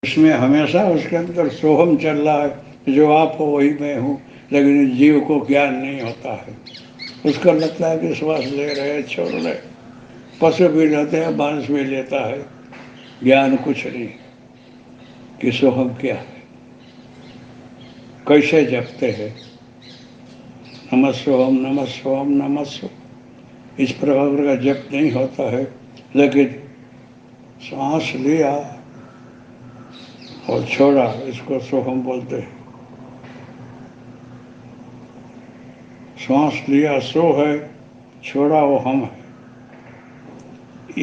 इसमें हमेशा उसके अंदर सोहम चल रहा है, जो आप हो वही मैं हूँ, लेकिन जीव को ज्ञान नहीं होता है। उसको लगता है कि श्वास ले रहे छोड़ रहे। पशु भी लेते हैं, मांस भी लेता है, ज्ञान कुछ नहीं कि सोहम क्या है, कैसे जपते हैं। नमः सोहम नमः सोहम नमः सोहम, इस प्रकार का जप नहीं होता है। लेकिन सांस लिया और छोड़ा, इसको सोहम बोलते हैं। सांस लिया सो है, छोड़ा वो हम है।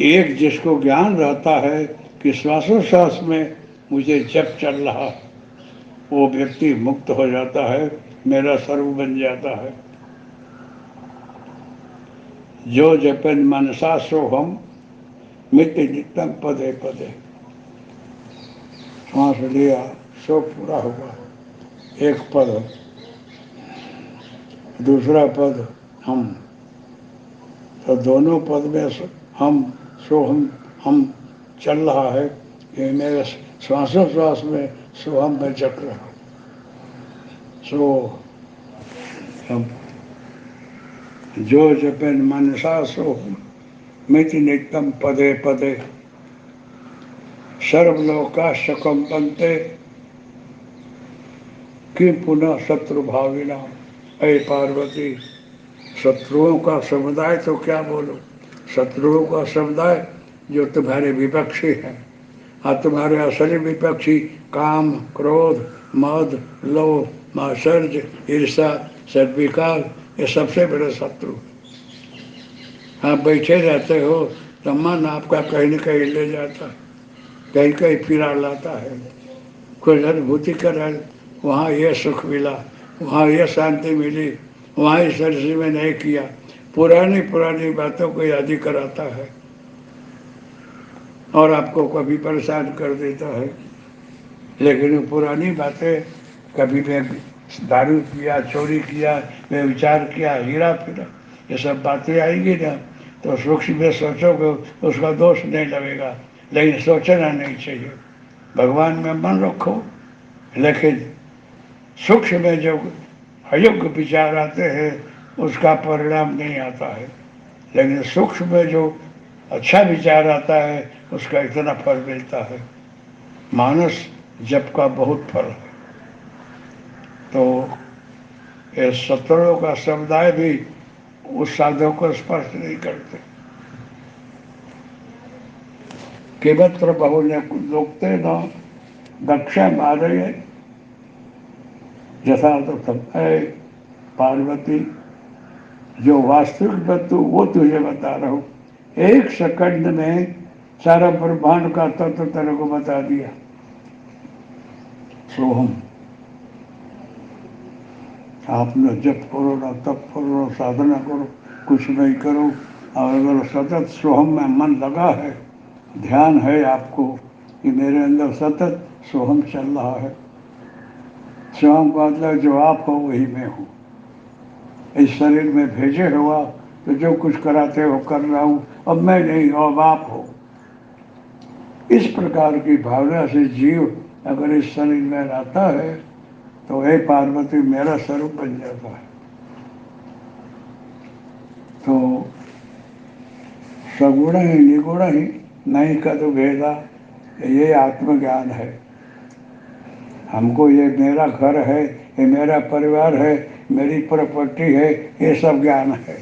एक जिसको ज्ञान रहता है कि श्वासोश्वास में मुझे जप चल रहा है, वो व्यक्ति मुक्त हो जाता है, मेरा सर्व बन जाता है। जो जपन मनसा सोहम मित्य नित्यम पदे पदे। सांस लिया, सो पूरा हुआ, एक पद। दूसरा पद हम, तो दोनों पद में हम हम चल रहा है। ये मेरे श्वासोश्वास में सोहम में चक्र सो हम। जो जपन मनसा सोहम मिति नित्यम पदे पदे। सर्वलोका शकम बनते कि पुनः शत्रु भाविना। अय पार्वती, शत्रुओं का समुदाय तो क्या बोलो, शत्रुओं का समुदाय जो तुम्हारे विपक्षी हैं, और तुम्हारे असली विपक्षी काम क्रोध मद लोभ मात्सर्य ईर्षा सद्विकार, ये सबसे बड़े शत्रु। आप बैठे रहते हो तो मन आपका कहीं न कहीं ले जाता है, कहीं कहीं फिरा लाता है। कोई अनुभूति कर रहा है, वहाँ ये सुख मिला, वहाँ ये शांति मिली, वहाँ इस ऋषि में नहीं किया। पुरानी पुरानी बातों को याद कराता है और आपको कभी परेशान कर देता है। लेकिन वो पुरानी बातें, कभी मैं दारू पिया, चोरी किया, मैं विचार किया, हीरा फिरा, ये सब बातें आएंगी ना, तो सूक्ष्म में सोचोगे उसका दोष नहीं लगेगा, लेकिन सोचना नहीं चाहिए। भगवान में मन रखो, लेकिन सूक्ष्म में जो अयोग्य विचार आते हैं उसका परिणाम नहीं आता है, लेकिन सूक्ष्म में जो अच्छा विचार आता है उसका इतना फल मिलता है। मानस जप का बहुत फल है। तो ये शत्रुओं का समुदाय भी उस साधु को स्पर्श नहीं करते। किमत्र बहुल्य लोकते न दक्षा मारे यथार्थम। पार्वती, जो वास्तविक तत्व वो तुझे बता रहा हूँ। एक सेकंड में सारा ब्रह्मांड का तत्व तेरे को बता दिया। सोहम, आपने जप करो ना तप करो, साधना करो, कुछ नहीं करो, और अगर सतत सोहम में मन लगा है, ध्यान है आपको कि मेरे अंदर सतत सोहम चल रहा है। सोहम का मतलब जो आप हो वही मैं हूँ। इस शरीर में भेजे हुआ तो जो कुछ कराते हो कर रहा हूँ, अब मैं नहीं, अब आप हो। इस प्रकार की भावना से जीव अगर इस शरीर में रहता है तो हे पार्वती मेरा स्वरूप बन जाता है। तो सगुण ही निगुण ही नहीं का तो भेदा, ये आत्मज्ञान है। हमको ये मेरा घर है, ये मेरा परिवार है, मेरी प्रॉपर्टी है, ये सब ज्ञान है।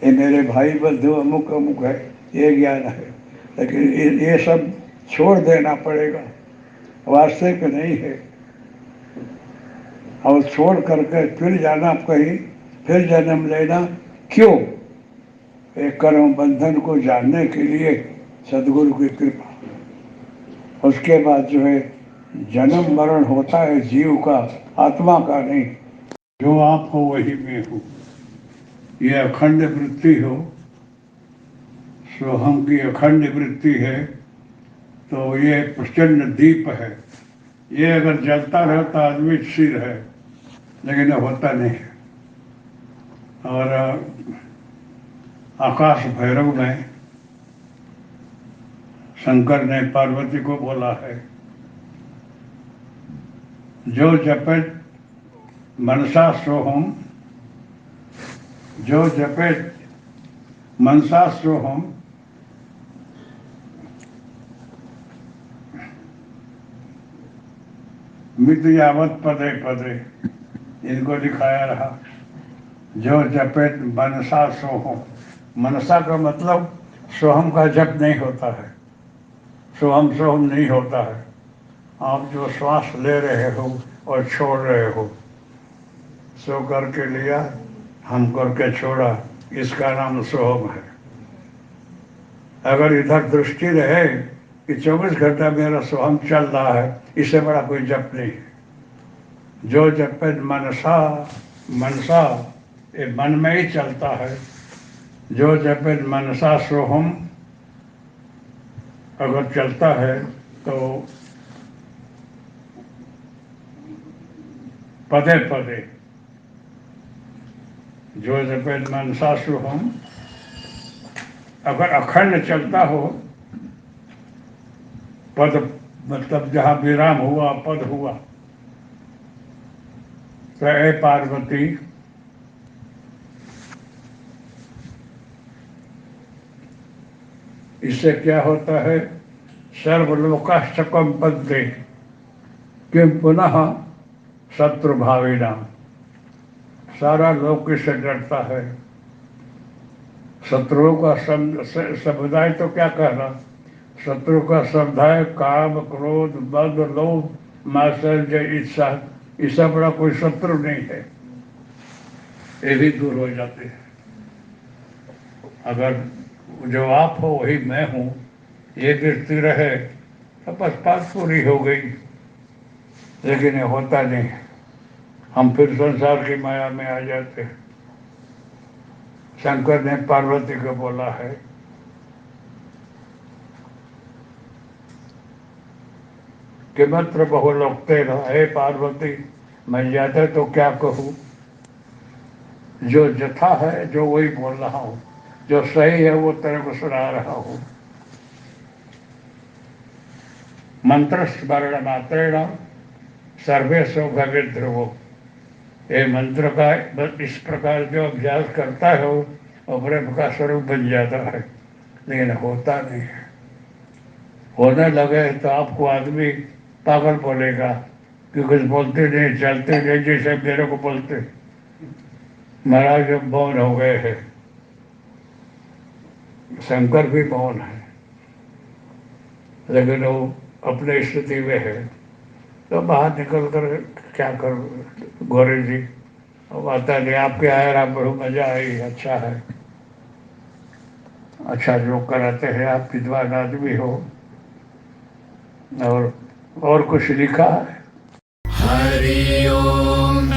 ये मेरे भाई बंधु अमुक अमुक है, ये ज्ञान है। लेकिन ये सब छोड़ देना पड़ेगा, वास्तविक नहीं है। और छोड़ करके फिर जाना कहीं, फिर जन्म लेना क्यों? एक कर्म बंधन को जानने के लिए सदगुरु की कृपा। उसके बाद जो है जन्म मरण होता है जीव का, आत्मा का नहीं। जो आप हो वही मैं हूँ, ये अखंड वृत्ति हो, सोहम की अखंड वृत्ति है। तो ये प्रचंड दीप है, ये अगर जलता रहता आदमी स्थिर है, लेकिन होता नहीं है। और आकाश भैरव में शंकर ने पार्वती को बोला है जो जपे मनसा सोहम, जो जपे मनसा सोहम, मित यावत पदे पदे, इनको दिखाया रहा। जो जपे मनसा सोहम, मनसा का मतलब सोहम का जप नहीं होता है, सोहम सोहम नहीं होता है। आप जो श्वास ले रहे हो और छोड़ रहे हो, सो करके लिया, हम करके छोड़ा, इसका नाम सोहम है। अगर इधर दृष्टि रहे कि 24 घंटा मेरा सोहम चल रहा है, इससे बड़ा कोई जप नहीं है। जो जपे मनसा, मनसा ये मन में ही चलता है। जो जपे मनसा सोहम अगर चलता है तो पदे पदे, जो जपे मनसा सोहम अगर अखंड चलता हो, पद मतलब जहाँ विराम हुआ, पद हुआ, तो ए पार्वती इससे क्या होता है? सर्वलोकाश्चकम पद्ये किम पुनः शत्रुभाविना, सारा लोक इससे डरता है। शत्रुओं का समुदाय तो क्या कहना, शत्रु का समुदाय काम क्रोध बद लोभ मात्सर्य इच्छा, इससे बड़ा कोई शत्रु नहीं है, ये भी दूर हो जाते हैं। अगर जो आप हो वही मैं हूँ, ये दृष्टि रहे तो बस बात पूरी हो गई। लेकिन ये होता नहीं, हम फिर संसार की माया में आ जाते हैं। शंकर ने पार्वती को बोला है कि मत्र बहुलोकते रहो, हे पार्वती मैं ज्यादा तो क्या कहूँ, जो जथा है जो वही बोल रहा हूँ, जो सही है वो तेरे को सुना रहा हूँ। मंत्र स्मरण मात्रेण सर्वे सो भवित ध्रुवो, ये मंत्र का इस प्रकार जो अभ्यास करता है वो ब्रह्म का स्वरूप बन जाता है, लेकिन होता नहीं है। होने लगे तो आपको आदमी पागल बोलेगा कि कुछ बोलते नहीं, चलते नहीं, जैसे मेरे को बोलते। महाराज जब मौन हो गए हैं, शंकर भी मौन है, लेकिन वो अपने स्थिति में है। तो बाहर निकल कर क्या करूँ गौरी जी, अब आता नहीं, आपके आए रहा बड़ो मजा आई, अच्छा है, अच्छा जो कराते हैं, आप विद्वान आदमी हो। और कुछ लिखा है। हरि ओम।